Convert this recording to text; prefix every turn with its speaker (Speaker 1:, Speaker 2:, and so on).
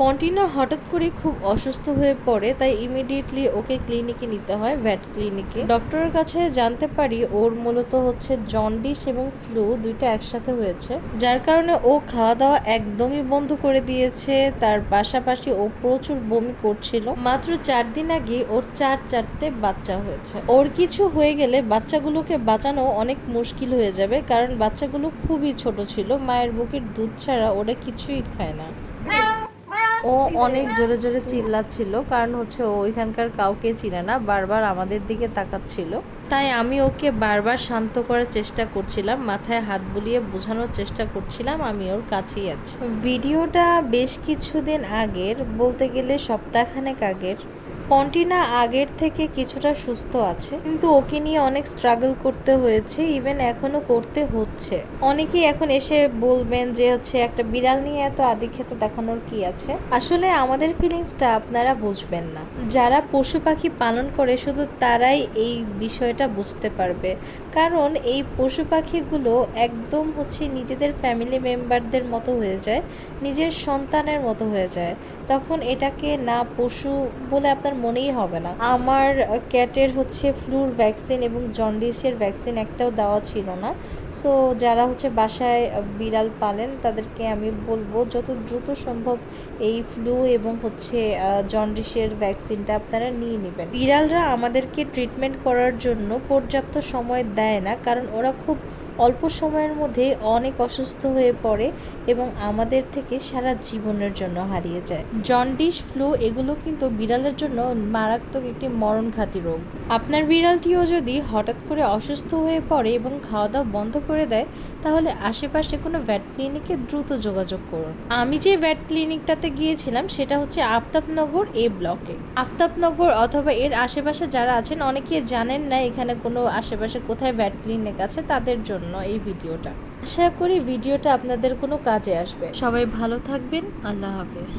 Speaker 1: পন্টিনা হঠাৎ করে খুব অসুস্থ হয়ে পড়ে, তাই ইমিডিয়েটলি ওকে ক্লিনিকে নিতে হয়, ভেট ক্লিনিকে। ডক্টরের কাছে জানতে পারি ওর মূলত হচ্ছে জন্ডিস এবং ফ্লু দুইটা একসাথে হয়েছে, যার কারণে ও খাওয়া দাওয়া একদমই বন্ধ করে দিয়েছে। তার পাশাপাশি ও প্রচুর বমি করছিল। মাত্র 4 দিন আগে ওর চারটে বাচ্চা হয়েছে। ওর কিছু হয়ে গেলে বাচ্চাগুলোকে বাঁচানো অনেক মুশকিল হয়ে যাবে, কারণ বাচ্চাগুলো খুবই ছোট ছিল, মায়ের বুকের দুধ ছাড়া ওরা কিছুই খায় না। ও অনেক জোরে জোরে চিল্লাচ্ছিল, কারণ হচ্ছে ও ওইখানকার কাউকে চিনে না, বারবার আমাদের দিকে তাকাচ্ছিল। তাই আমি ওকে বারবার শান্ত করার চেষ্টা করছিলাম, মাথায় হাত বুলিয়ে বোঝানোর চেষ্টা করছিলাম আমি ওর কাছেই আছি। ভিডিওটা বেশ কিছুদিন আগের, বলতে গেলে সপ্তাহখানেক আগের। পন্টিনা আগের থেকে কিছুটা সুস্থ আছে, কিন্তু ওকে নিয়ে অনেক স্ট্রাগল করতে হয়েছে, ইভেন এখনো করতে হচ্ছে। অনেকেই এখন এসে বলবেন যে হচ্ছে একটা বিড়াল নিয়ে এত আদিক্ষেতা দেখানোর কি আছে। আসলে আমাদের ফিলিংসটা আপনারা বুঝবেন না, যারা পশু পাখি পালন করে শুধু তারাই এই বিষয়টা বুঝতে পারবে। কারণ এই পশু পাখিগুলো একদম হচ্ছে নিজেদের ফ্যামিলি মেম্বারদের মতো হয়ে যায়, নিজের সন্তানের মতো হয়ে যায়। তখন এটাকে না পশু বলে আপনার মনেই হবে না। আমার ক্যাটের হচ্ছে ফ্লুর ভ্যাকসিন এবং জন্ডিসের ভ্যাকসিন একটাও দেওয়া ছিল না। সো যারা হচ্ছে বাসায় বিড়াল পালেন তাদেরকে আমি বলবো যত দ্রুত সম্ভব এই ফ্লু এবং হচ্ছে জন্ডিসের ভ্যাকসিনটা আপনারা নিয়ে নেবেন। বিড়ালরা আমাদেরকে ট্রিটমেন্ট করার জন্য পর্যাপ্ত সময় দেয় না, কারণ ওরা খুব অল্প সময়ের মধ্যে অনেক অসুস্থ হয়ে পড়ে এবং আমাদের থেকে সারা জীবনের জন্য হারিয়ে যায়। জন্ডিস, ফ্লু এগুলো কিন্তু বিড়ালের জন্য মারাত্মক একটি মরণঘাতী রোগ। আপনার বিড়ালটিও যদি হঠাৎ করে অসুস্থ হয়ে পড়ে এবং খাওয়া দাওয়া বন্ধ করে দেয়, তাহলে আশেপাশে কোনো ভেট ক্লিনিকে দ্রুত যোগাযোগ করুন। আমি যে ভেট ক্লিনিকটাতে গিয়েছিলাম সেটা হচ্ছে আফতাবনগর এ ব্লকে। আফতাবনগর অথবা এর আশেপাশে যারা আছেন অনেকে জানেন না এখানে কোনো আশেপাশে কোথায় ভেট ক্লিনিক আছে, তাদের জন্য এই ভিডিওটা। আশা করি ভিডিওটা আপনাদের কোনো কাজে আসবে। সবাই ভালো থাকবেন। আল্লাহ হাফেজ।